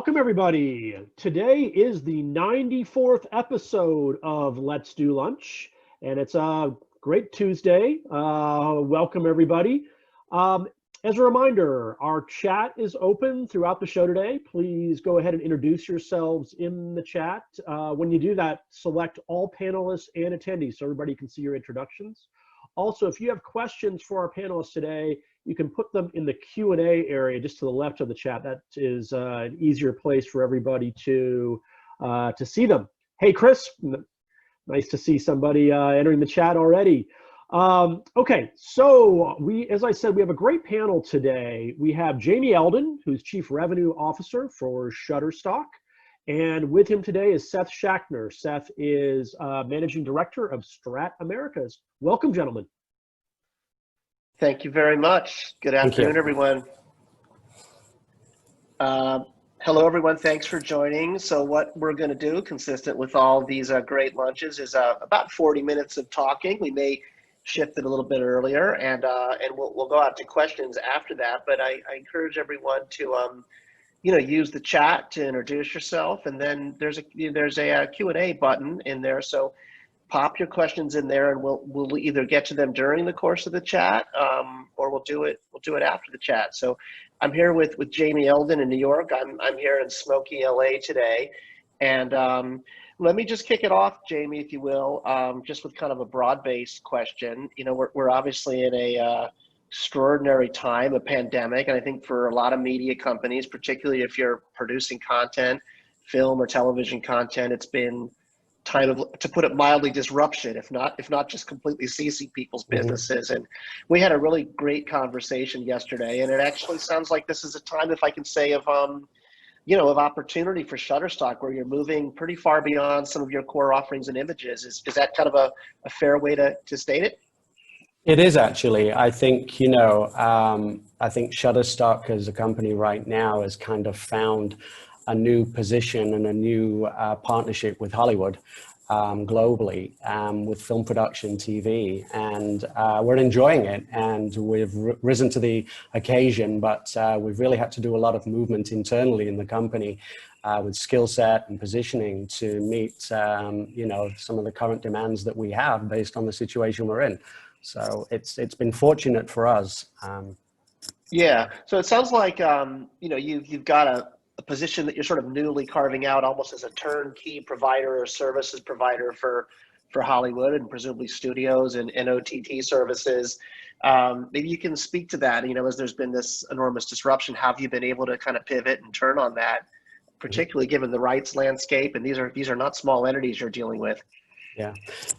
Welcome, everybody. Today is the 94th episode of Let's Do Lunch, and it's a great Tuesday. Welcome, everybody. As a reminder, our chat is open throughout the show today. Please go ahead and introduce yourselves in the chat. When you do that, select all panelists and attendees so everybody can see your introductions. Also, if you have questions for our panelists today, you can put them in the Q&A area just to the left of the chat. That is an easier place for everybody to see them. Hey, Chris, nice to see somebody entering the chat already. Okay, so as I said, we have a great panel today. We have Jamie Elden, who's Chief Revenue Officer for Shutterstock. And with him today is Seth Schachner. Seth is Managing Director of Strat Americas. Welcome, gentlemen. Thank you very much. Good afternoon, everyone. Hello, everyone. Thanks for joining. So what we're going to do, consistent with all these great lunches, is about 40 minutes of talking. We may shift it a little bit earlier, and we'll go out to questions after that. But I encourage everyone to use the chat to introduce yourself, and then there's a Q&A button in there. So pop your questions in there, and we'll either get to them during the course of the chat, or we'll do it after the chat. So I'm here with Jamie Elden in New York. I'm here in smoky LA today, and let me just kick it off, Jamie, if you will, just with kind of a broad-based question. You know, we're obviously in a extraordinary time, a pandemic, and I think for a lot of media companies, particularly if you're producing content, film or television content, it's been time of, to put it mildly, disruption, if not just completely ceasing people's businesses. And we had a really great conversation yesterday, and it actually sounds like this is a time, if I can say, of opportunity for Shutterstock, where you're moving pretty far beyond some of your core offerings and images. Is that kind of a fair way to state it? It is actually. I think, I think Shutterstock as a company right now has kind of found a new position and a new partnership with Hollywood globally, with film production, TV, and we're enjoying it, and we've risen to the occasion, but we've really had to do a lot of movement internally in the company with skill set and positioning to meet, some of the current demands that we have based on the situation we're in. So it's been fortunate for us. Yeah. So it sounds like you've got a position that you're sort of newly carving out, almost as a turnkey provider or services provider for Hollywood and presumably studios and OTT services. Maybe you can speak to that. As there's been this enormous disruption, how have you been able to kind of pivot and turn on that, particularly given the rights landscape? And these are not small entities you're dealing with. Yeah,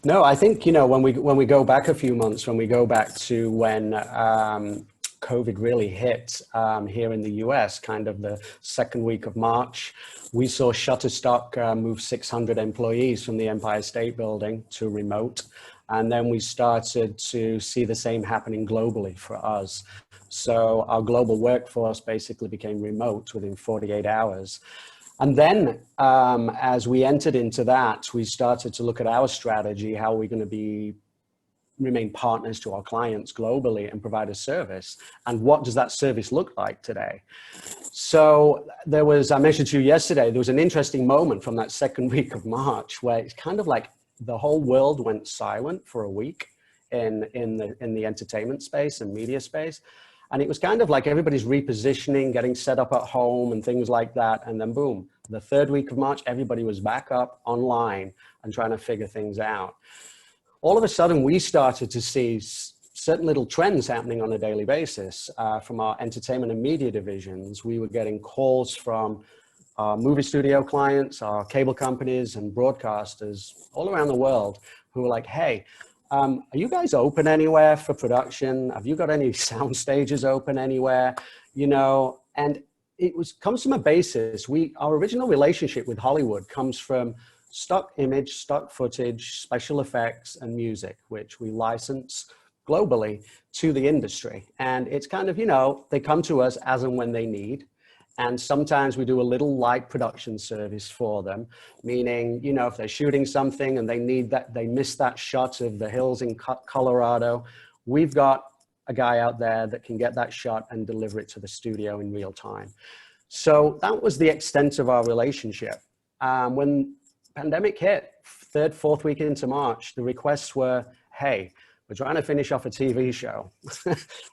no, I think, when we go back a few months, when we go back to when COVID really hit here in the US, kind of the second week of March, we saw Shutterstock move 600 employees from the Empire State Building to remote. And then we started to see the same happening globally for us. So our global workforce basically became remote within 48 hours. And then as we entered into that, we started to look at our strategy, how we're going to remain partners to our clients globally and provide a service. And what does that service look like today? So there was, I mentioned to you yesterday, there was an interesting moment from that second week of March where it's kind of like the whole world went silent for a week in the entertainment space and media space. And it was kind of like everybody's repositioning, getting set up at home and things like that. And then boom, the third week of March, everybody was back up online and trying to figure things out. All of a sudden, we started to see certain little trends happening on a daily basis from our entertainment and media divisions. We were getting calls from our movie studio clients, our cable companies and broadcasters all around the world who were like, hey, are you guys open anywhere for production? Have you got any sound stages open anywhere? And comes from a basis. Our original relationship with Hollywood comes from stock image, stock footage, special effects, and music, which we license globally to the industry. And it's kind of, they come to us as and when they need. And sometimes we do a little light production service for them, meaning, if they're shooting something and they need that, they miss that shot of the hills in Colorado, we've got a guy out there that can get that shot and deliver it to the studio in real time. So that was the extent of our relationship. When pandemic hit, third, fourth week into March, the requests were, hey, we're trying to finish off a TV show.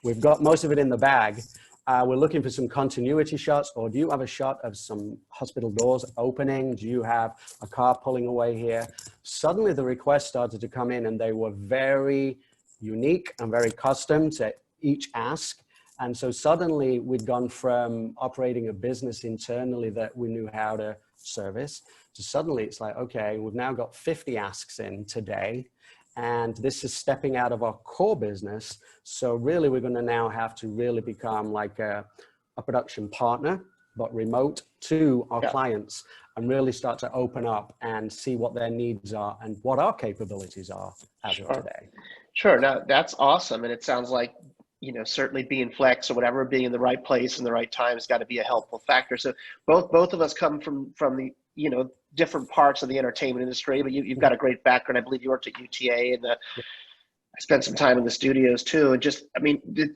We've got most of it in the bag. We're looking for some continuity shots, or do you have a shot of some hospital doors opening? Do you have a car pulling away here? Suddenly the requests started to come in, and they were very unique and very custom to each ask. And so suddenly we'd gone from operating a business internally that we knew how to service to suddenly it's like, okay, we've now got 50 asks in today. And this is stepping out of our core business. So really, we're going to now have to really become like a production partner, but remote to our clients, and really start to open up and see what their needs are and what our capabilities are as of today. Sure. Now that's awesome. And it sounds like, you know, certainly being flex or whatever, being in the right place in the right time has got to be a helpful factor. So both of us come from the, you know, different parts of the entertainment industry, but you've got a great background. I believe you worked at UTA, and I spent some time in the studios too. And just, I mean, do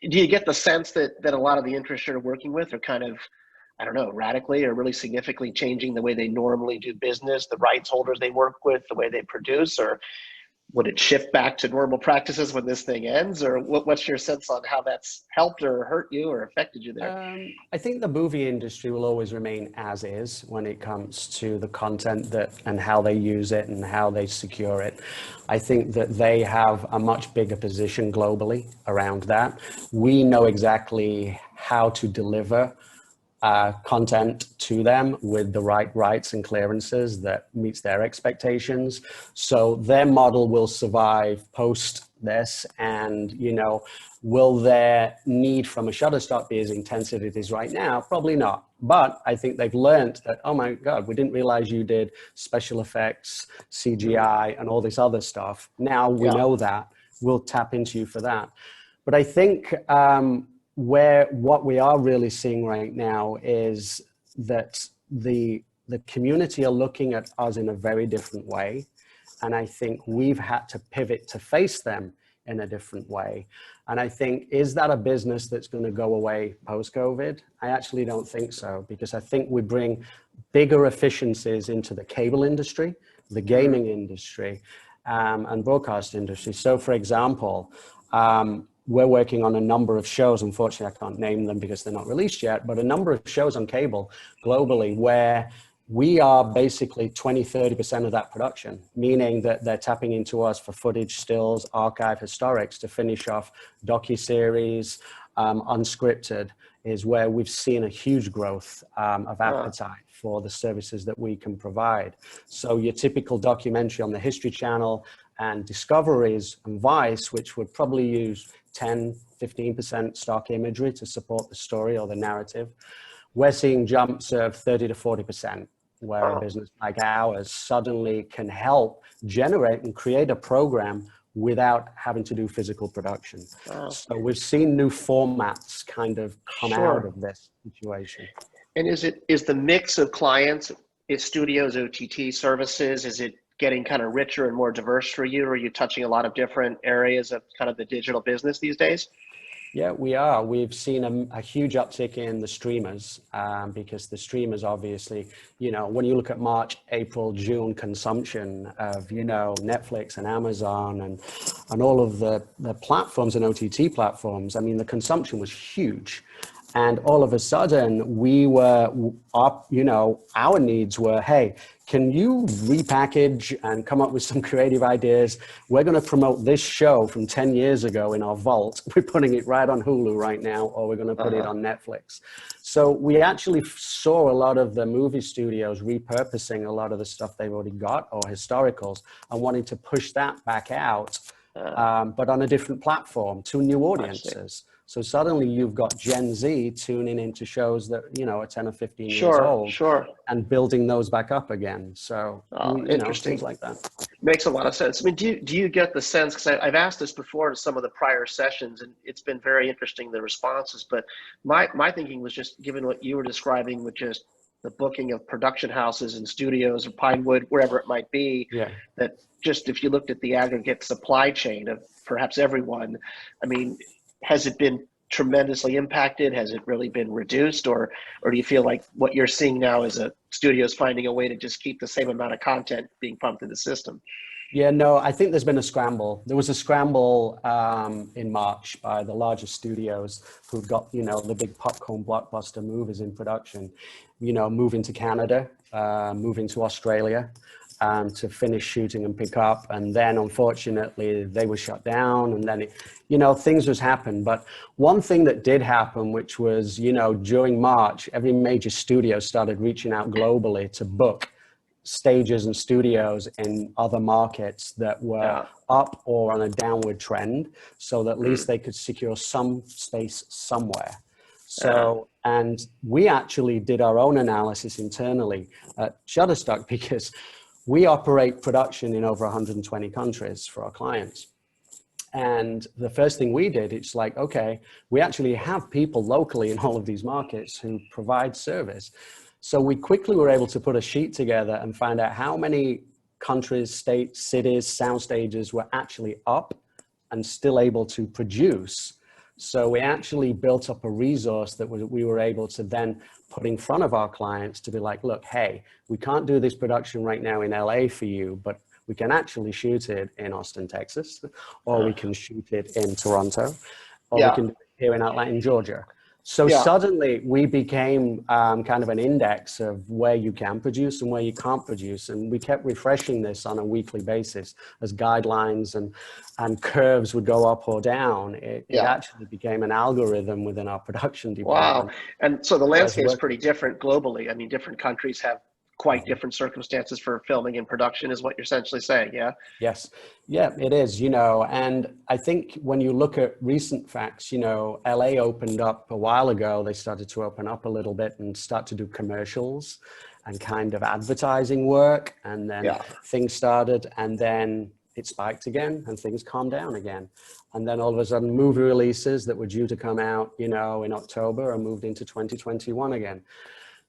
you get the sense that a lot of the interests you're working with are kind of, I don't know, radically or really significantly changing the way they normally do business, the rights holders they work with, the way they produce, or would it shift back to normal practices when this thing ends? Or what's your sense on how that's helped or hurt you or affected you there? I think the movie industry will always remain as is when it comes to the content that and how they use it and how they secure it. I think that they have a much bigger position globally around that. We know exactly how to deliver content to them with the right rights and clearances that meets their expectations. So their model will survive post this, and, you know, will their need from a Shutterstock be as intense as it is right now? Probably not. But I think they've learned that, oh my God, we didn't realize you did special effects, CGI, and all this other stuff. Now we know that. We'll tap into you for that. But I think what we are really seeing right now is that the community are looking at us in a very different way. And I think we've had to pivot to face them in a different way. And I think, is that a business that's going to go away post-COVID? I actually don't think so, because I think we bring bigger efficiencies into the cable industry, the gaming industry, and broadcast industry. So for example, we're working on a number of shows. Unfortunately, I can't name them because they're not released yet, but a number of shows on cable globally where we are basically 20-30% of that production, meaning that they're tapping into us for footage, stills, archive, historics to finish off docuseries, unscripted, is where we've seen a huge growth of appetite for the services that we can provide. So your typical documentary on the History Channel and Discoveries and Vice, which would probably use 10-15% stock imagery to support the story or the narrative, we're seeing jumps of 30 to 40%, where a business like ours suddenly can help generate and create a program without having to do physical production. So we've seen new formats kind of come out of this situation. And is the mix of clients, is studios, OTT services, is it getting kind of richer and more diverse for you? Or are you touching a lot of different areas of kind of the digital business these days? Yeah, we are. We've seen a huge uptick in the streamers because the streamers obviously, you know, when you look at March, April, June consumption of, you know, Netflix and Amazon and all of the platforms and OTT platforms, I mean, the consumption was huge. And all of a sudden our needs were, hey, can you repackage and come up with some creative ideas? We're going to promote this show from 10 years ago in our vault. We're putting it right on Hulu right now, or we're going to put it on Netflix. So we actually saw a lot of the movie studios repurposing a lot of the stuff they've already got, or historicals, and wanting to push that back out, but on a different platform to new audiences. So suddenly you've got Gen Z tuning into shows that, you know, are 10 or 15 years old and building those back up again. So, interesting. Things like that. Makes a lot of sense. I mean, do you get the sense, because I've asked this before in some of the prior sessions, and it's been very interesting, the responses, but my thinking was just, given what you were describing with just the booking of production houses and studios or Pinewood, wherever it might be, that just if you looked at the aggregate supply chain of perhaps everyone, I mean, has it been tremendously impacted? Has it really been reduced, or do you feel like what you're seeing now is a studios finding a way to just keep the same amount of content being pumped in the system? Yeah, no, I think there's been a scramble. There was a scramble in March by the largest studios who've got, the big popcorn blockbuster movies in production, moving to Canada, moving to Australia to finish shooting and pick up. And then unfortunately they were shut down, and then, things just happened. But one thing that did happen, which was, during March, every major studio started reaching out globally to book stages and studios in other markets that were up or on a downward trend, so that at least they could secure some space somewhere. So, and we actually did our own analysis internally at Shutterstock, because we operate production in over 120 countries for our clients. And the first thing we did, it's like, okay, we actually have people locally in all of these markets who provide service. So we quickly were able to put a sheet together and find out how many countries, states, cities, sound stages were actually up and still able to produce. So we actually built up a resource that we were able to then put in front of our clients to be like, look, hey, we can't do this production right now in LA for you, but we can actually shoot it in Austin, Texas, or we can shoot it in Toronto, or we can do it here in Atlanta, in Georgia. So suddenly we became kind of an index of where you can produce and where you can't produce. And we kept refreshing this on a weekly basis as guidelines and curves would go up or down. It actually became an algorithm within our production department. Wow. And so the landscape is pretty different globally. I mean, different countries have quite different circumstances for filming and production, is what you're essentially saying, yeah? Yes. Yeah, it is, and I think when you look at recent facts, LA opened up a while ago. They started to open up a little bit and start to do commercials and kind of advertising work. And then things started, and then it spiked again and things calmed down again. And then all of a sudden movie releases that were due to come out, in October are moved into 2021 again.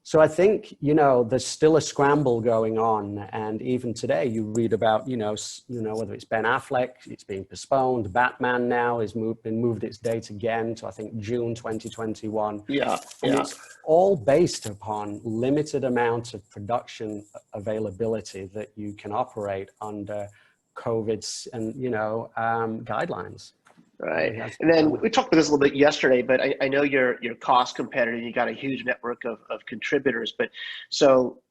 So I think, there's still a scramble going on. And even today you read about, whether it's Ben Affleck, it's being postponed. Batman now is been moved its date again to, I think, June 2021. And it's all based upon limited amount of production availability that you can operate under COVID's and, guidelines. Right. And then we talked about this a little bit yesterday, but I know you're cost competitive. You got a huge network of contributors, but so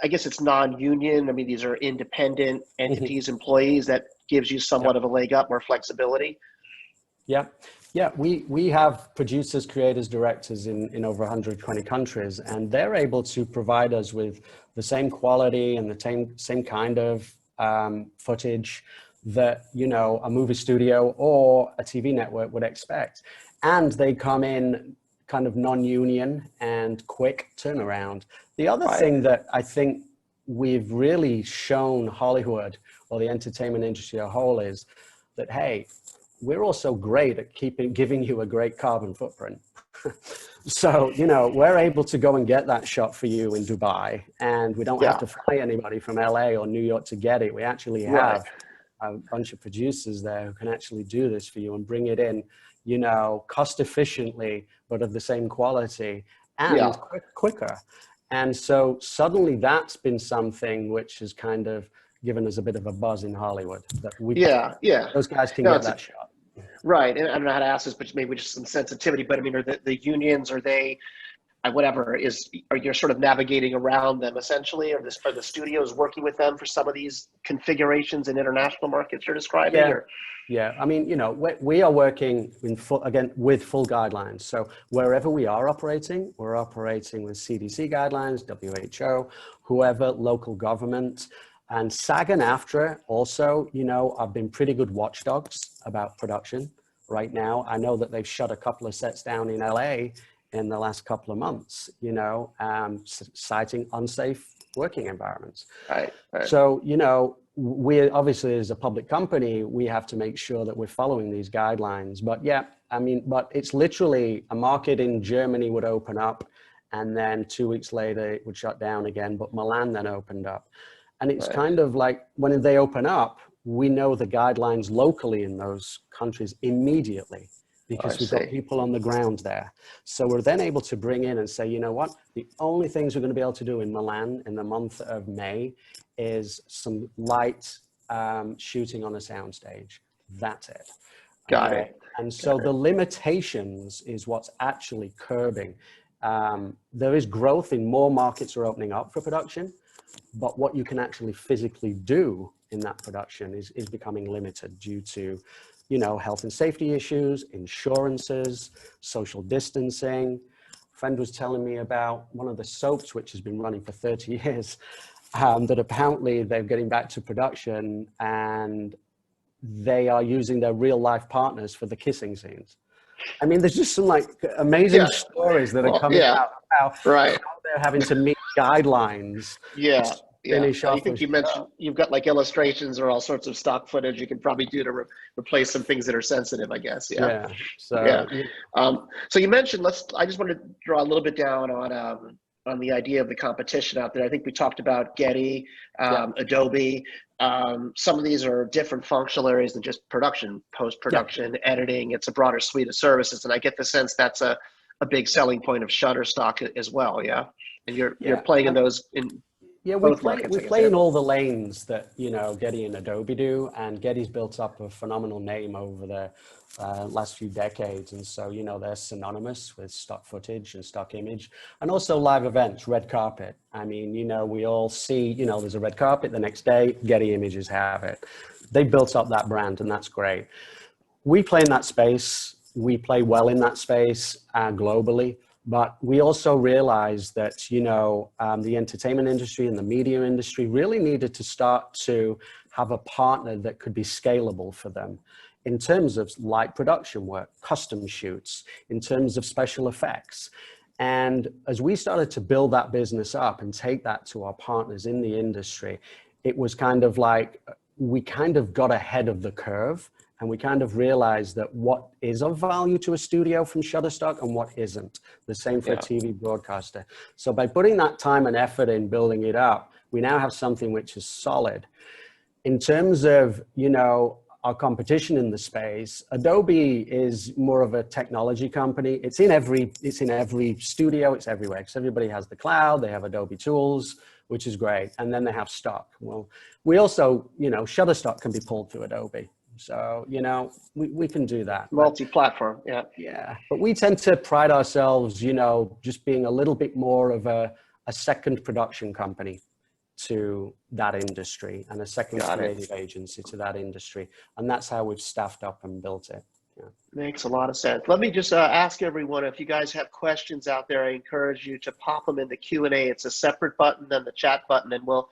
I guess it's non-union. I mean, these are independent entities, employees, that gives you somewhat of a leg up, more flexibility. Yeah. Yeah. We have producers, creators, directors in over 120 countries, and they're able to provide us with the same quality and the same kind of footage that, a movie studio or a TV network would expect. And they come in kind of non-union and quick turnaround. The other thing that I think we've really shown Hollywood or the entertainment industry as a whole is that, hey, we're also great at giving you a great carbon footprint. So, we're able to go and get that shot for you in Dubai, and we don't have to fly anybody from LA or New York to get it. We actually have a bunch of producers there who can actually do this for you and bring it in, cost efficiently, but of the same quality and quicker. And so suddenly that's been something which has kind of given us a bit of a buzz in Hollywood that those guys can get that shot. Right. And I don't know how to ask this, but maybe just some sensitivity, but I mean, are the unions, are they, are you sort of navigating around them essentially? Are the studios working with them for some of these configurations in international markets you're describing? Yeah. I mean, we are working with full guidelines. So wherever we are operating, we're operating with CDC guidelines, WHO, whoever, local government, and SAG and AFTRA also, have been pretty good watchdogs about production right now. I know that they've shut a couple of sets down in LA in the last couple of months, citing unsafe working environments. Right. So, we obviously, as a public company, we have to make sure that we're following these guidelines. But but it's literally a market in Germany would open up, and then 2 weeks later it would shut down again. But Milan then opened up. And it's kind of like when they open up, we know the guidelines locally in those countries immediately. because I we've got see. people on the ground there. So we're then able to bring in and say, you know what, the only things we're going to be able to do in Milan in the month of May is some light shooting on a soundstage. That's it. Got Okay. it. And so Got the it. limitations is what's actually curbing. There is growth in more markets are opening up for production, but what you can actually physically do in that production is becoming limited due to, you know, health and safety issues, insurances, social distancing. A friend was telling me about one of the soaps, which has been running for 30 years, that apparently they're getting back to production and they are using their real life partners for the kissing scenes. I mean, there's just some like amazing Yeah. stories that are Well, coming yeah. out how Right. they're having to meet guidelines Yeah. to Yeah. finish I off a think you mentioned show. you've got like illustrations or all sorts of stock footage you can probably do to replace some things that are sensitive, I guess. Yeah. Yeah. Yeah. So, So you mentioned, I just want to draw a little bit down on the idea of the competition out there. I think we talked about Getty, yeah, Adobe. Some of these are different functional areas than just production, yeah, post-production, editing. It's a broader suite of services. And I get the sense that's a big selling point of Shutterstock as well. Yeah. And you're yeah. playing in those in Yeah, both markets, we I guess. play Yeah. in all the lanes that, you know, Getty and Adobe do, and Getty's built up a phenomenal name over the last few decades, and so, you know, they're synonymous with stock footage and stock image, and also live events, red carpet. I mean, you know, we all see, you know, there's a red carpet the next day, Getty Images have it. They built up that brand, and that's great. We play in that space. We play well in that space globally, but we also realized that, you know, the entertainment industry and the media industry really needed to start to have a partner that could be scalable for them in terms of light production work, custom shoots, in terms of special effects. And as we started to build that business up and take that to our partners in the industry, it was kind of like we kind of got ahead of the curve, and we kind of realized that what is of value to a studio from Shutterstock and what isn't. The same for a Yeah. TV broadcaster. So by putting that time and effort in building it up, we now have something which is solid. In terms of, you know, our competition in the space, Adobe is more of a technology company. It's in every studio, it's everywhere, because everybody has the cloud, they have Adobe tools, which is great. And then they have stock. Well, we also, you know, Shutterstock can be pulled through Adobe. So, you know, we can do that. Multi-platform. Yeah. Yeah, but we tend to pride ourselves, you know, just being a little bit more of a second production company to that industry and a second Got it. creative agency to that industry. And that's how we've staffed up and built it. Yeah. Makes a lot of sense. Let me just ask everyone, if you guys have questions out there, I encourage you to pop them in the Q&A. It's a separate button than the chat button, and we'll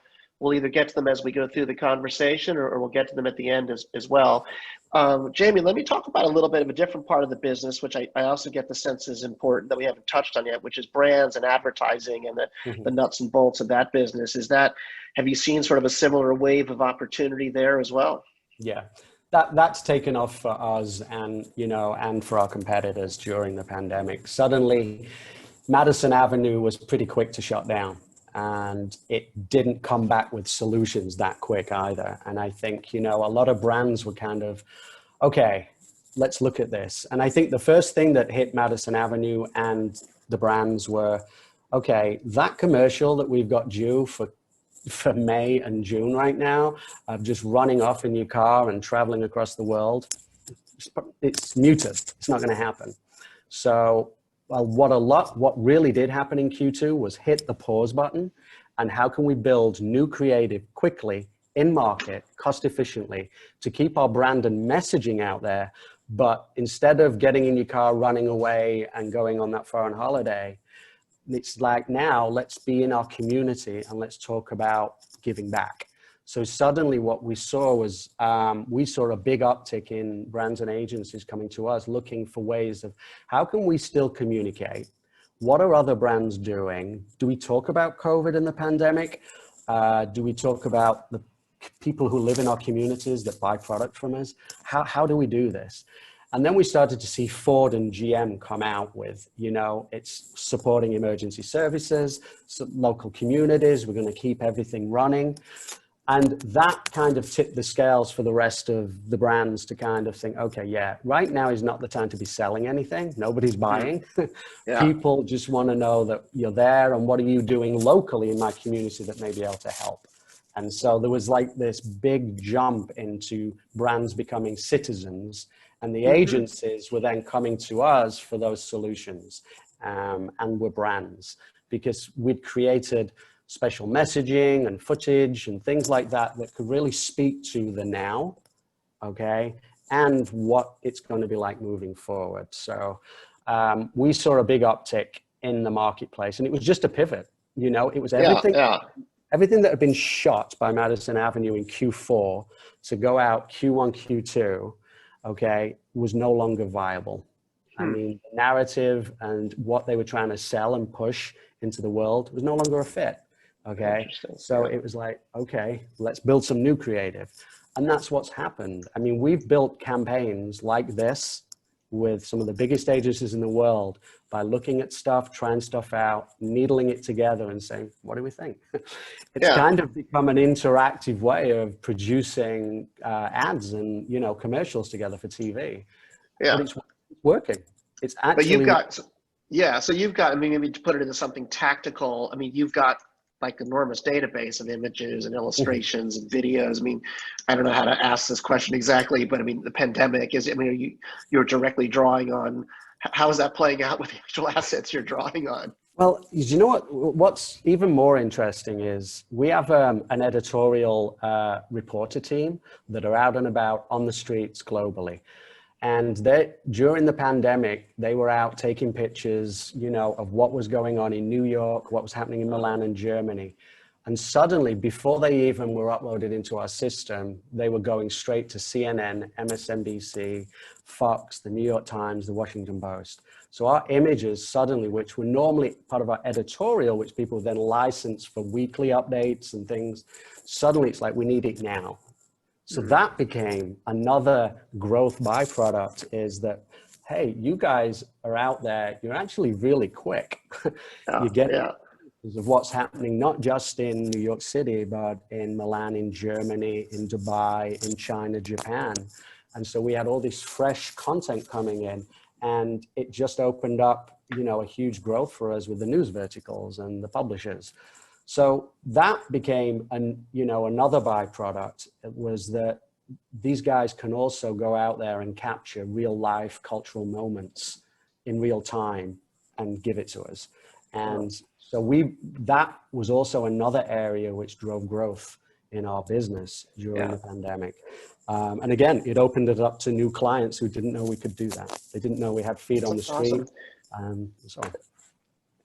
either get to them as we go through the conversation, or we'll get to them at the end as well. Jamie, let me talk about a little bit of a different part of the business, which I also get the sense is important that we haven't touched on yet, which is brands and advertising and the nuts and bolts of that business. Have you seen sort of a similar wave of opportunity there as well? Yeah, that's taken off for us and, you know, and for our competitors during the pandemic. Suddenly, Madison Avenue was pretty quick to shut down, and it didn't come back with solutions that quick either. And I think, you know, a lot of brands were kind of, okay, let's look at this. And I think the first thing that hit Madison Avenue and the brands were, okay, that commercial that we've got due for May and June right now, of just running off in your car and traveling across the world, it's muted. It's not going to happen. So what really did happen in Q2 was hit the pause button, and how can we build new creative quickly in market, cost efficiently, to keep our brand and messaging out there. But instead of getting in your car, running away and going on that foreign holiday, it's like, now let's be in our community and let's talk about giving back. So suddenly what we saw was, we saw a big uptick in brands and agencies coming to us looking for ways of how can we still communicate? What are other brands doing? Do we talk about COVID and the pandemic? Do we talk about the people who live in our communities that buy product from us? How do we do this? And then we started to see Ford and GM come out with, you know, it's supporting emergency services, local communities. We're going to keep everything running. And that kind of tipped the scales for the rest of the brands to kind of think, okay, yeah, right now is not the time to be selling anything. Nobody's buying. Yeah. People just want to know that you're there and what are you doing locally in my community that may be able to help. And so there was like this big jump into brands becoming citizens, and the agencies were then coming to us for those solutions, and were brands, because we'd created special messaging and footage and things like that that could really speak to the now, okay, and what it's going to be like moving forward. So we saw a big uptick in the marketplace, and it was just a pivot. You know, it was everything. Everything that had been shot by Madison Avenue in Q4 to go out Q1, Q2, okay, was no longer viable. I mean, the narrative and what they were trying to sell and push into the world was no longer a fit. Okay, so it was like, okay, let's build some new creative. And that's what's happened. I mean, we've built campaigns like this with some of the biggest agencies in the world by looking at stuff, trying stuff out, needling it together and saying, what do we think? It's kind of become an interactive way of producing ads and, you know, commercials together for TV. Yeah. But it's working. It's actually. But you've got, so you've got, I mean, maybe to put it into something tactical, I mean, you've got like enormous database of images and illustrations and videos. I mean, I don't know how to ask this question exactly, but I mean, the pandemic is, I mean, you're directly drawing on, how is that playing out with the actual assets you're drawing on? Well, you know what's even more interesting is we have an editorial reporter team that are out and about on the streets globally. And during the pandemic, they were out taking pictures, you know, of what was going on in New York, what was happening in Milan and Germany. And suddenly, before they even were uploaded into our system, they were going straight to CNN, MSNBC, Fox, the New York Times, the Washington Post. So our images suddenly, which were normally part of our editorial, which people then license for weekly updates and things, suddenly it's like, we need it now. So that became another growth byproduct, is that, hey, you guys are out there, you're actually really quick. You get of what's happening, not just in New York City, but in Milan, in Germany, in Dubai, in China, Japan. And so we had all this fresh content coming in, and it just opened up, you know, a huge growth for us with the news verticals and the publishers. So that became another byproduct, was that these guys can also go out there and capture real life cultural moments in real time and give it to us. And so that was also another area which drove growth in our business during the pandemic. And again, it opened it up to new clients who didn't know we could do that. They didn't know we had feet on the street.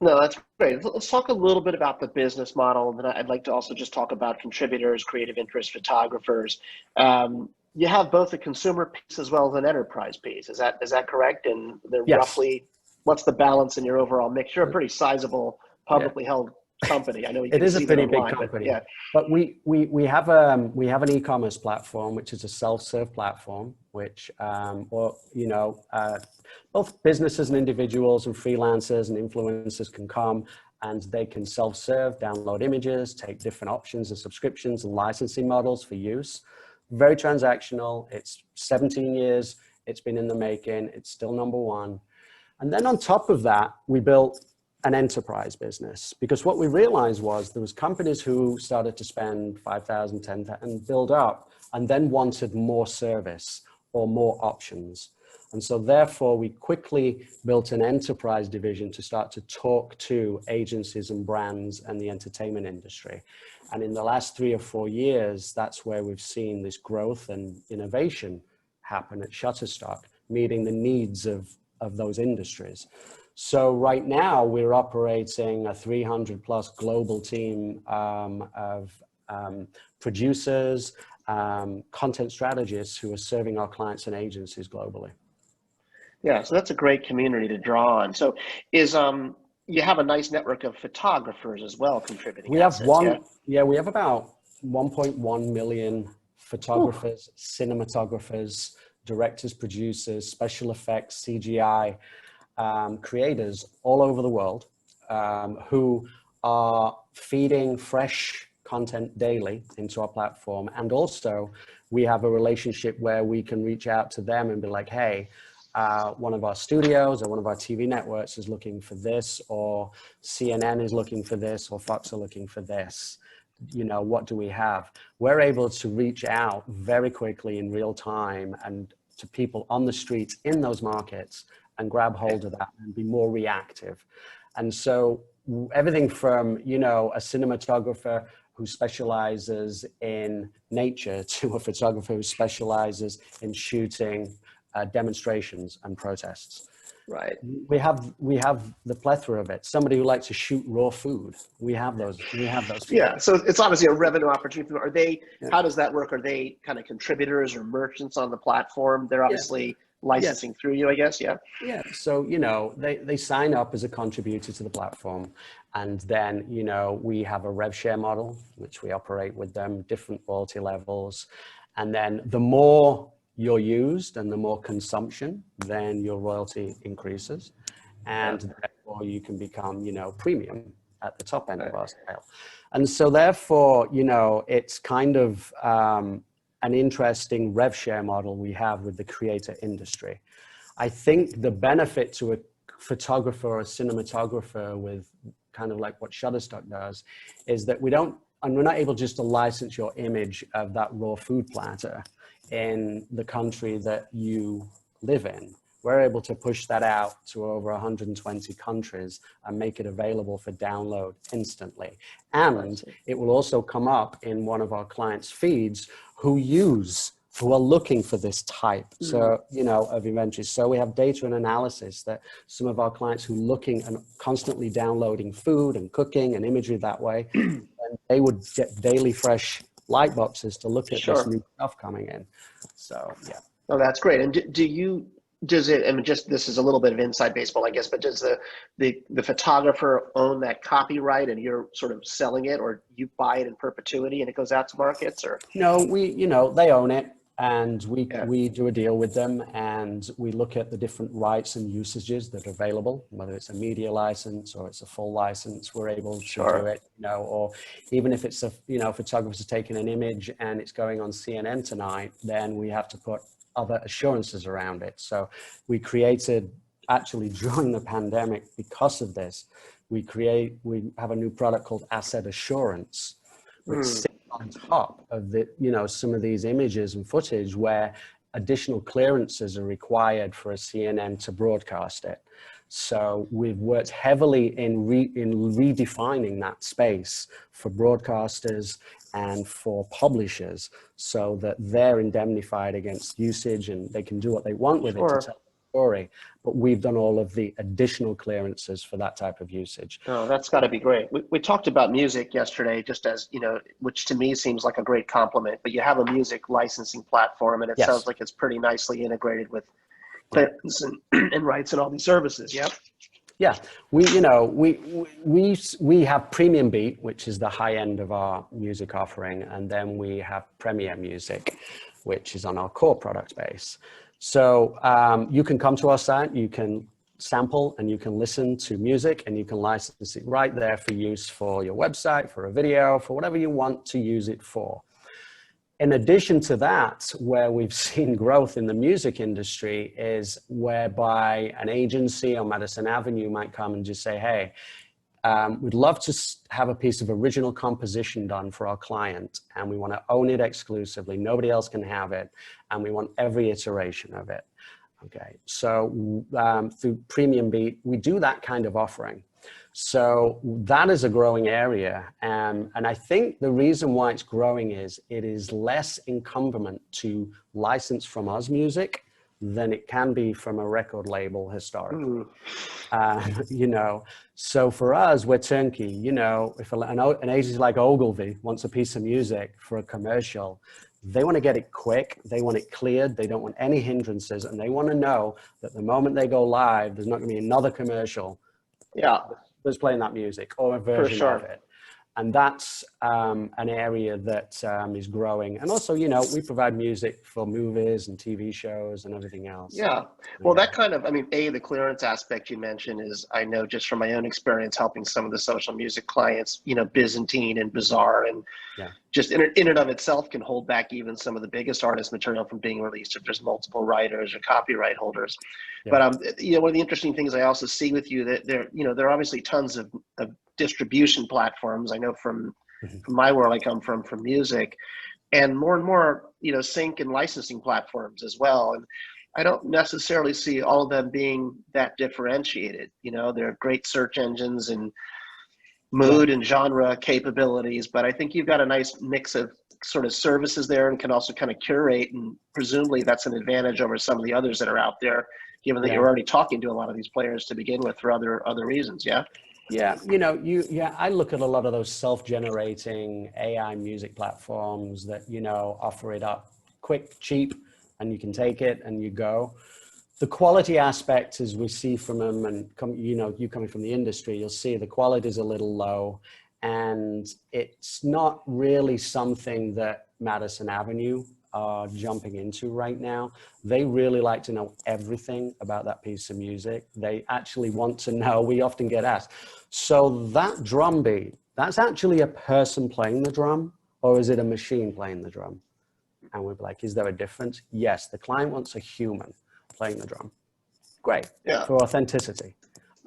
No, that's great. Let's talk a little bit about the business model, and then I'd like to also just talk about contributors, creative interest photographers. You have both a consumer piece as well as an enterprise piece. Is that correct? And they're roughly, what's the balance in your overall mix? You're a pretty sizable publicly held company. I know you it is a pretty big online, company. But we have an e-commerce platform, which is a self-serve platform, which both businesses and individuals and freelancers and influencers can come and they can self-serve, download images, take different options and subscriptions and licensing models for use. Very transactional. It's 17 years. It's been in the making. It's still number one. And then on top of that, we built an enterprise business, because what we realized was there was companies who started to spend 5,000, 10,000 and build up, and then wanted more service or more options. And so therefore we quickly built an enterprise division to start to talk to agencies and brands and the entertainment industry. And in the last 3 or 4 years, that's where we've seen this growth and innovation happen at Shutterstock, meeting the needs of those industries. So right now we're operating a 300 plus global team of producers, content strategists who are serving our clients and agencies globally. Yeah, so that's a great community to draw on. So you have a nice network of photographers as well contributing. We have we have about 1.1 million photographers, cinematographers, directors, producers, special effects, CGI, creators all over the world who are feeding fresh content daily into our platform. And also we have a relationship where we can reach out to them and be like, hey, one of our studios or one of our TV networks is looking for this, or CNN is looking for this, or Fox are looking for this. You know, what do we have? We're able to reach out very quickly in real time and to people on the streets in those markets and grab hold of that and be more reactive. And so everything from, you know, a cinematographer who specializes in nature to a photographer who specializes in shooting demonstrations and protests. Right. We have the plethora of it. Somebody who likes to shoot raw food. We have those people. Yeah. So it's obviously a revenue opportunity. Are they, how does that work? Are they kind of contributors or merchants on the platform? They're obviously licensing through you, I guess. Yeah. Yeah. So, you know, they sign up as a contributor to the platform. And then, you know, we have a rev share model, which we operate with them, different royalty levels. And then the more you're used and the more consumption, then your royalty increases. And therefore you can become, you know, premium at the top end of our scale. And so therefore, you know, it's kind of an interesting rev share model we have with the creator industry. I think the benefit to a photographer or a cinematographer with kind of like what Shutterstock does is that we're not able just to license your image of that raw food platter in the country that you live in. We're able to push that out to over 120 countries and make it available for download instantly. And it will also come up in one of our clients' feeds who are looking for this type, so, you know, of inventory. So we have data and analysis that some of our clients who are looking and constantly downloading food and cooking and imagery that way, and they would get daily fresh light boxes to look at this new stuff coming in. So, yeah. Oh, that's great. And does it, I mean, just, this is a little bit of inside baseball, I guess, but does the photographer own that copyright and you're sort of selling it, or you buy it in perpetuity and it goes out to markets, or? No, you know, they own it. And we do a deal with them, and we look at the different rights and usages that are available, whether it's a media license or it's a full license, we're able to do it, you know, or even if it's a, you know, photographer's taking an image and it's going on CNN tonight, then we have to put other assurances around it. So we created, actually during the pandemic, because of this, we have a new product called Asset Assurance, which sits on top of the, you know, some of these images and footage where additional clearances are required for a CNN to broadcast it. So we've worked heavily in redefining that space for broadcasters and for publishers so that they're indemnified against usage and they can do what they want with it to tell the story. But we've done all of the additional clearances for that type of usage. Oh, that's got to be great. We talked about music yesterday, just as, you know, which to me seems like a great compliment, but you have a music licensing platform and it sounds like it's pretty nicely integrated with clearance and rights and all these services. Yep. Yeah, we have Premium Beat, which is the high end of our music offering, and then we have Premier Music, which is on our core product base. So you can come to our site, you can sample and you can listen to music, and you can license it right there for use for your website, for a video, for whatever you want to use it for. In addition to that, where we've seen growth in the music industry is whereby an agency on Madison Avenue might come and just say, hey, we'd love to have a piece of original composition done for our client, and we want to own it exclusively. Nobody else can have it, and we want every iteration of it. Okay, so through Premium Beat, we do that kind of offering. So that is a growing area. And I think the reason why it's growing is it is less incumbent to license from us music than it can be from a record label historically. You know, so for us, we're turnkey. You know, if an agency like Ogilvy wants a piece of music for a commercial, they want to get it quick, they want it cleared, they don't want any hindrances, and they want to know that the moment they go live, there's not going to be another commercial that's playing that music or a version of it. And that's an area that is growing. And also, we provide music for movies and TV shows and everything else. Yeah. Well, that kind of, I mean, the clearance aspect you mentioned is, I know just from my own experience helping some of the social music clients, Byzantine and Bizarre, and just in and of itself can hold back even some of the biggest artist material from being released if there's multiple writers or copyright holders. Yeah. But, one of the interesting things I also see with you that there are obviously tons of distribution platforms. I know from my world, I come from music, and more, sync and licensing platforms as well. And I don't necessarily see all of them being that differentiated. They're great search engines and mood and genre capabilities, but I think you've got a nice mix of sort of services there and can also kind of curate, and presumably that's an advantage over some of the others that are out there, given that you're already talking to a lot of these players to begin with for other reasons. Yeah. Yeah, I look at a lot of those self-generating AI music platforms that, offer it up quick, cheap, and you can take it and you go. The quality aspect, as we see from them, and you coming from the industry, you'll see the quality is a little low, and it's not really something that Madison Avenue are jumping into right now. They really like to know everything about that piece of music. They actually want to know, we often get asked, so that drum beat, that's actually a person playing the drum, or is it a machine playing the drum? And we're like, is there a difference? Yes, the client wants a human playing the drum. Great, for authenticity.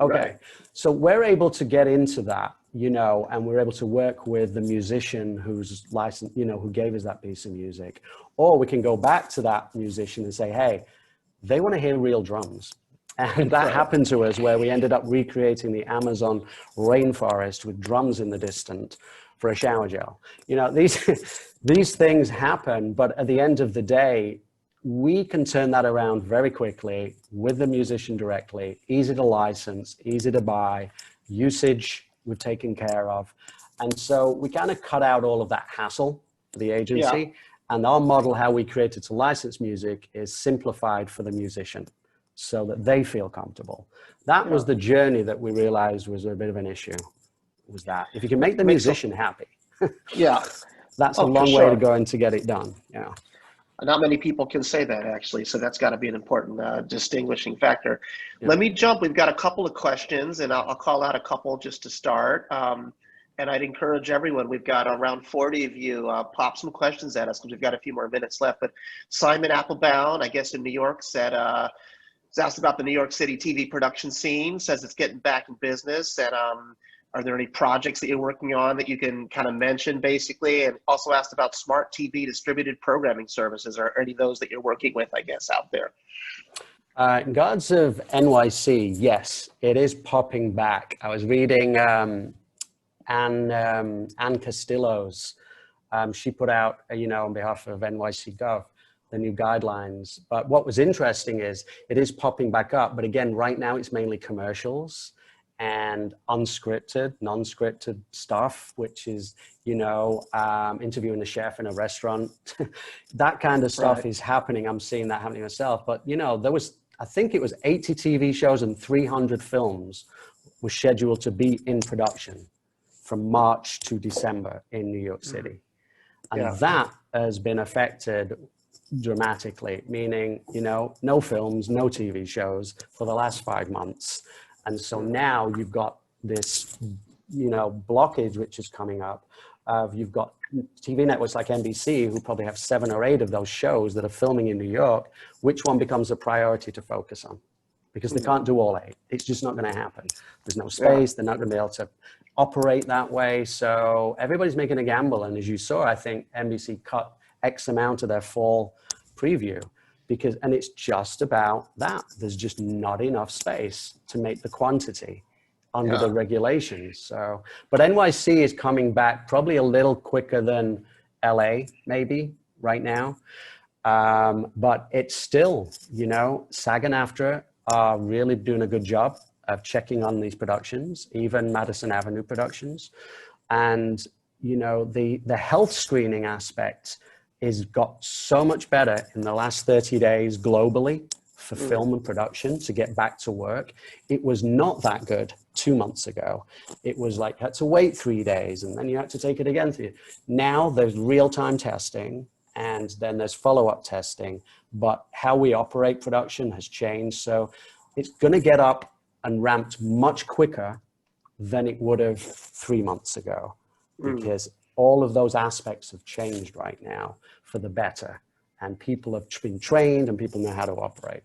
Okay, right. So we're able to get into that, and we're able to work with the musician who's licensed, who gave us that piece of music. Or we can go back to that musician and say, hey, they want to hear real drums. And that happened to us, where we ended up recreating the Amazon rainforest with drums in the distance for a shower gel. These things happen, but at the end of the day, we can turn that around very quickly with the musician directly, easy to license, easy to buy, usage we've taken care of. And so we kind of cut out all of that hassle for the agency. Yeah. And our model, how we created to license music, is simplified for the musician so that they feel comfortable. That was the journey that we realized was a bit of an issue, was that if you can make the musician happy, that's a long way to go and to get it done. Yeah. Not many people can say that, actually, so that's got to be an important distinguishing factor. Yeah. Let me jump. We've got a couple of questions, and I'll call out a couple just to start. And I'd encourage everyone, we've got around 40 of you, pop some questions at us because we've got a few more minutes left. But Simon Applebound, I guess in New York, said, was asked about the New York City TV production scene, says it's getting back in business, and are there any projects that you're working on that you can kind of mention, basically? And also asked about smart TV distributed programming services. Are any of those that you're working with, I guess, out there? Gods of NYC, yes, it is popping back. I was reading Ann Castillo's. She put out, on behalf of NYC Gov, the new guidelines. But what was interesting is it is popping back up. But again, right now it's mainly commercials and unscripted, non-scripted stuff, which is, interviewing the chef in a restaurant. That kind of stuff is happening. I'm seeing that happening myself. But, there was, I think it was 80 TV shows and 300 films were scheduled to be in production from March to December in New York City. And that has been affected dramatically, meaning, no films, no TV shows for the last 5 months. And so now you've got this, blockage, which is coming up. You've got TV networks like NBC, who probably have 7 or 8 of those shows that are filming in New York. Which one becomes a priority to focus on? Because they can't do all 8. It's just not going to happen. There's no space. They're not going to be able to operate that way. So everybody's making a gamble. And as you saw, I think NBC cut X amount of their fall preview. And it's just about that. There's just not enough space to make the quantity under the regulations. So, but NYC is coming back probably a little quicker than LA, maybe right now. But it's still, SAG and AFTRA are really doing a good job of checking on these productions, even Madison Avenue productions. And, the health screening aspect is got so much better in the last 30 days globally for Mm. film and production to get back to work. It was not that good 2 months ago. It was like, you had to wait 3 days and then you had to take it again. Now there's real-time testing and then there's follow-up testing, but how we operate production has changed. So it's going to get up and ramped much quicker than it would have 3 months ago, because all of those aspects have changed right now for the better, and people have been trained and people know how to operate.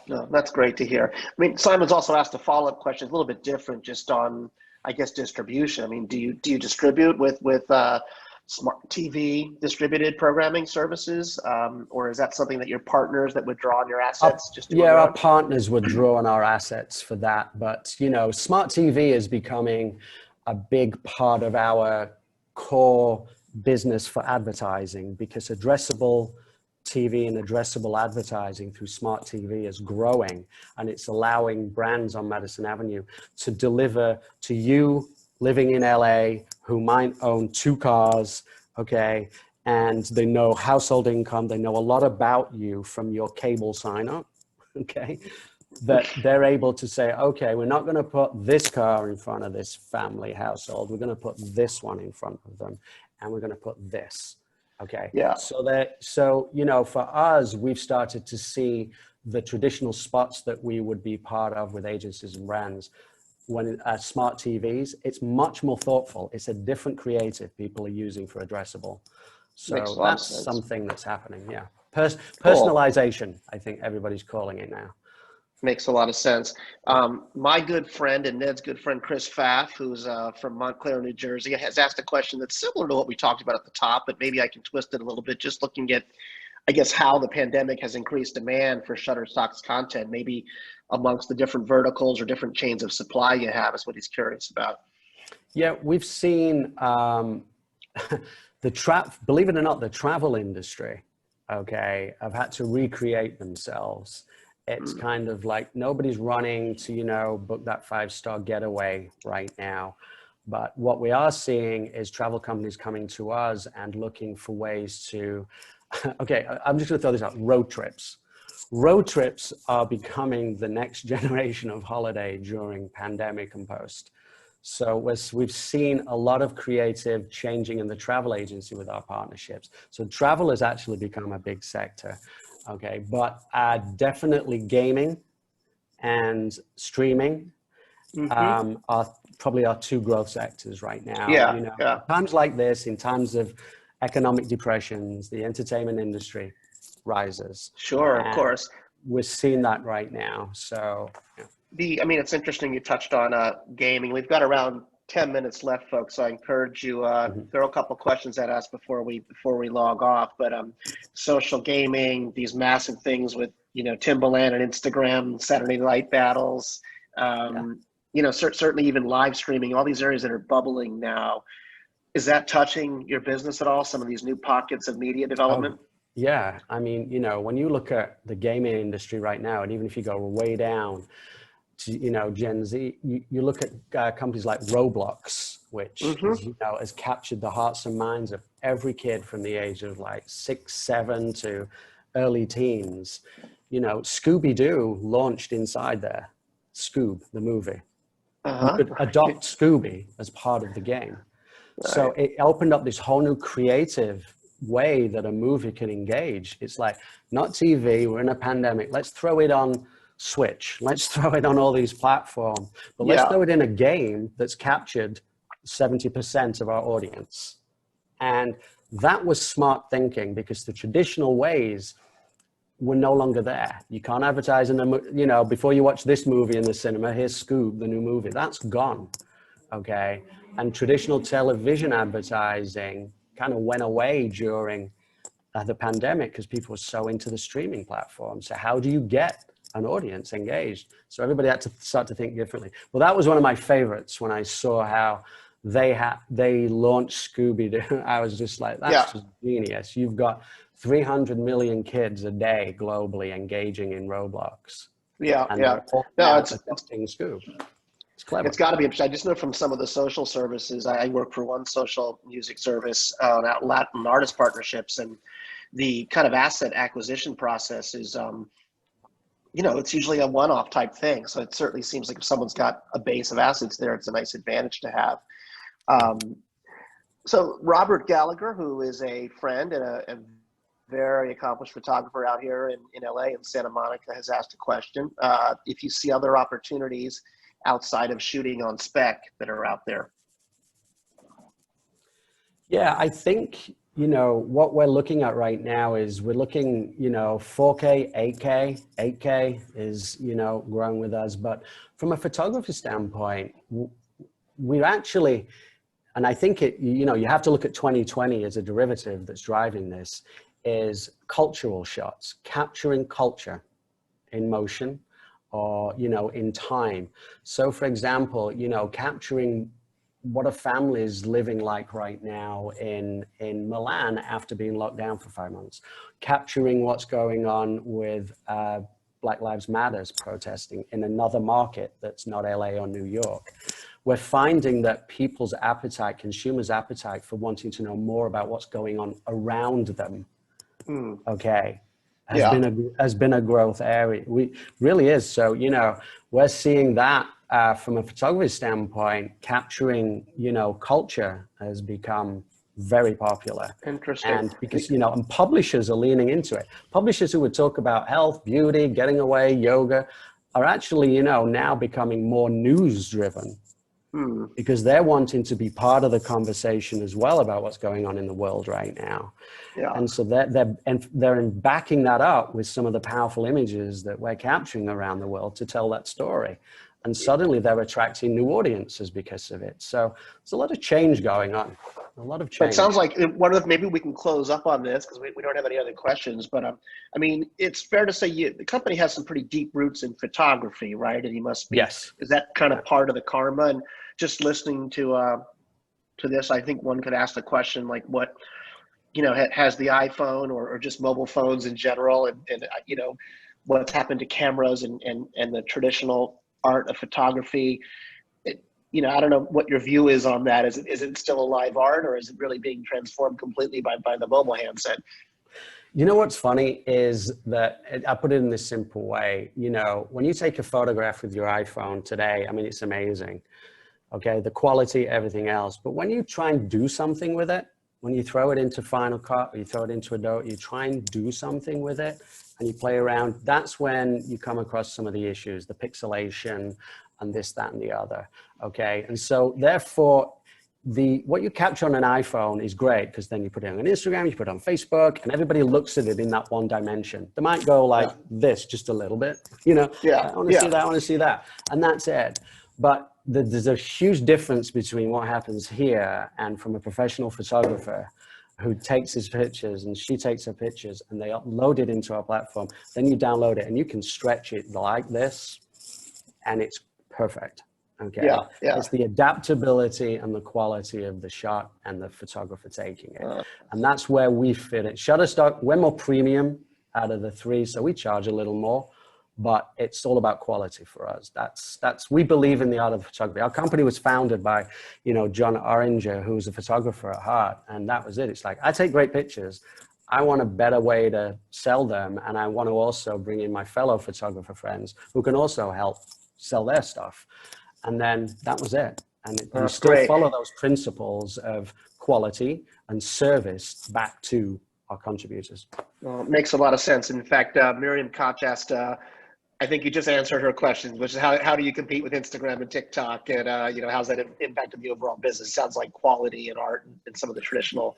No, that's great to hear. I mean, Simon's also asked a follow-up question, a little bit different, just on, I guess, distribution. I mean, do you distribute with smart TV distributed programming services, or is that something that your partners that would draw on your assets? Our partners would draw on our assets for that, but you know, smart TV is becoming a big part of our core business for advertising, because addressable TV and addressable advertising through smart TV is growing, and it's allowing brands on Madison Avenue to deliver to you living in LA who might own 2 cars, okay, and they know household income, they know a lot about you from your cable sign up, okay, that they're able to say, okay, we're not going to put this car in front of this family household, we're going to put this one in front of them, and we're going to put this. Okay. Yeah. So, you know, for us, we've started to see the traditional spots that we would be part of with agencies and brands. When smart TVs, it's much more thoughtful. It's a different creative people are using for addressable. So that's something that's happening. Yeah. Personalization, I think everybody's calling it now. Makes a lot of sense. My good friend and Ned's good friend, Chris Pfaff, who's from Montclair, New Jersey, has asked a question that's similar to what we talked about at the top, but maybe I can twist it a little bit, just looking at, I guess, how the pandemic has increased demand for Shutterstock's content, maybe amongst the different verticals or different chains of supply you have, is what he's curious about. Yeah, we've seen believe it or not, the travel industry, okay, have had to recreate themselves. It's kind of like nobody's running to, you know, book that 5-star getaway right now. But what we are seeing is travel companies coming to us and looking for ways to, okay, I'm just going to throw this out, road trips. Road trips are becoming the next generation of holiday during pandemic and post. So we've seen a lot of creative changing in the travel agency with our partnerships. So travel has actually become a big sector. Okay, but definitely gaming and streaming are probably our 2 growth sectors right now. Yeah, you know, yeah. times like this, in times of economic depressions, the entertainment industry rises. Sure, of course. We're seeing that right now. So, yeah. I mean, it's interesting you touched on gaming. We've got around 10 minutes left, folks. So I encourage you, there are a couple questions that I asked before we log off, but social gaming, these massive things with, you know, Timbaland and Instagram, Saturday Night Battles, you know, certainly even live streaming, all these areas that are bubbling now. Is that touching your business at all? Some of these new pockets of media development? Yeah, I mean, you know, when you look at the gaming industry right now, and even if you go way down to, you know, Gen Z, you look at companies like Roblox, which is, you know, has captured the hearts and minds of every kid from the age of like 6, 7 to early teens. You know, Scooby-Doo launched inside there, Scoob, the movie. You could adopt Scooby as part of the game. Right. So it opened up this whole new creative way that a movie can engage. It's like, not TV, we're in a pandemic, let's throw it on Switch, let's throw it on all these platforms, but let's throw it in a game that's captured 70% of our audience. And that was smart thinking, because the traditional ways were no longer there. You can't advertise in a, you know, before you watch this movie in the cinema, here's Scoob, the new movie. That's gone, okay? And traditional television advertising kind of went away during the pandemic because people were so into the streaming platform. So how do you get an audience engaged? So everybody had to start to think differently. Well, that was one of my favorites when I saw how they launched Scooby-Doo. I was just like, that's just genius. You've got 300 million kids a day globally engaging in Roblox. Yeah, and yeah. No, it's adopting Scoob. It's clever. It's got to be. I just know from some of the social services. I work for one social music service on Latin artist partnerships, and the kind of asset acquisition process is it's usually a one-off type thing. So it certainly seems like if someone's got a base of assets there, it's a nice advantage to have. So Robert Gallagher, who is a friend and a very accomplished photographer out here in LA and Santa Monica, has asked a question. If you see other opportunities outside of shooting on spec that are out there. Yeah, I think, what we're looking at right now is we're looking, 4K, 8K, 8K is, growing with us. But from a photography standpoint, we actually, and I think you have to look at 2020 as a derivative that's driving this, is cultural shots, capturing culture in motion or, in time. So for example, capturing what a family is living like right now in Milan after being locked down for 5 months, capturing what's going on with Black Lives Matters protesting in another market that's not LA or New York. We're finding that people's appetite, consumers' appetite for wanting to know more about what's going on around them, okay, has been a growth area. We really is. So, we're seeing that from a photography standpoint, capturing, culture has become very popular. Interesting. And because, and publishers are leaning into it. Publishers who would talk about health, beauty, getting away, yoga, are actually, now becoming more news driven. Because they're wanting to be part of the conversation as well about what's going on in the world right now. Yeah. And so they're backing that up with some of the powerful images that we're capturing around the world to tell that story. And suddenly they're attracting new audiences because of it. So there's a lot of change going on, a lot of change. But it sounds like maybe we can close up on this because we don't have any other questions. But I mean, it's fair to say the company has some pretty deep roots in photography, right? And you must be. Yes. Is that kind of part of the karma? And just listening to this, I think one could ask the question like, what, has the iPhone or just mobile phones in general, and what's happened to cameras and the traditional art of photography? I don't know what your view is on that. Is it still a live art, or is it really being transformed completely by the mobile handset? What's funny is that I put it in this simple way. When you take a photograph with your iPhone today, I mean, it's amazing. Okay, the quality, everything else. But when you try and do something with it, when you throw it into Final Cut or you throw it into Adobe, you try and do something with it and you play around, that's when you come across some of the issues, the pixelation and this, that, and the other. Okay, and so therefore, what you capture on an iPhone is great because then you put it on Instagram, you put it on Facebook, and everybody looks at it in that one dimension. They might go like this, just a little bit, I want to see that, I want to see that, and that's it. But there's a huge difference between what happens here and from a professional photographer who takes his pictures and she takes her pictures and they upload it into our platform. Then you download it and you can stretch it like this and it's perfect. Okay. Yeah. It's the adaptability and the quality of the shot and the photographer taking it. And that's where we fit it. Shutterstock, we're more premium out of the three, so we charge a little more. But it's all about quality for us. We believe in the art of photography. Our company was founded by, John Oringer, who's a photographer at heart. And that was it. It's like, I take great pictures. I want a better way to sell them. And I want to also bring in my fellow photographer friends who can also help sell their stuff. And then that was it. And we still follow those principles of quality and service back to our contributors. Well, it makes a lot of sense. In fact, Miriam Koch asked, I think you just answered her questions, which is how do you compete with Instagram and TikTok, and how's that impacted the overall business? Sounds like quality and art and some of the traditional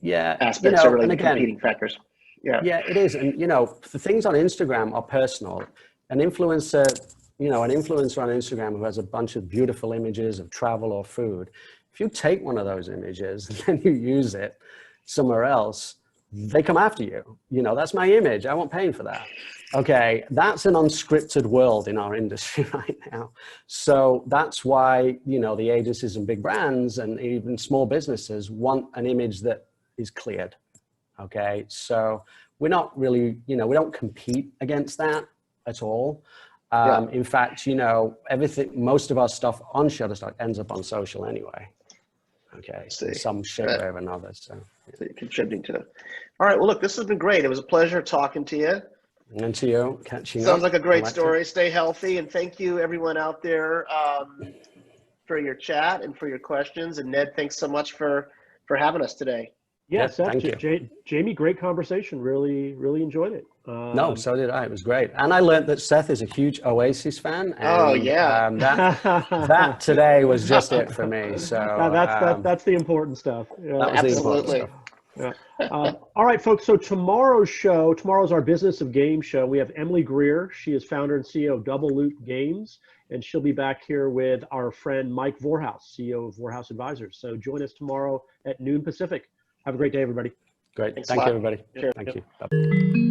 aspects are really the competing factors. Yeah, it is, and the things on Instagram are personal. An influencer on Instagram who has a bunch of beautiful images of travel or food, if you take one of those images and then you use it somewhere else, they come after you. That's my image. I won't pay for that. Okay, that's an unscripted world in our industry right now. So that's why, the agencies and big brands and even small businesses want an image that is cleared. Okay, so we're not really, we don't compete against that at all. In fact, most of our stuff on Shutterstock ends up on social anyway. Okay, some shape way or another. So you're contributing to it. All right. Well, look, this has been great. It was a pleasure talking to you. And to you, catching up. Sounds like a great Alexa. story. Stay healthy, and thank you everyone out there for your chat and for your questions. And Ned, thanks so much for having us today. Yeah, Yes, Seth, thank you. Jamie, great conversation. Really enjoyed it. No, so did I. It was great. And I learned that Seth is a huge Oasis fan. And, Oh, yeah. That today was just it for me. So that's the important stuff. Yeah, that was the important Absolutely. stuff. yeah. All right, folks. So tomorrow's our Business of Game show. We have Emily Greer. She is founder and CEO of Double Loop Games, and she'll be back here with our friend Mike Vorhaus, CEO of Vorhaus Advisors. So join us tomorrow at noon Pacific. Have a great day, everybody. Great. Thanks a Thank you, lot. everybody. Cheers. Thank you. Bye.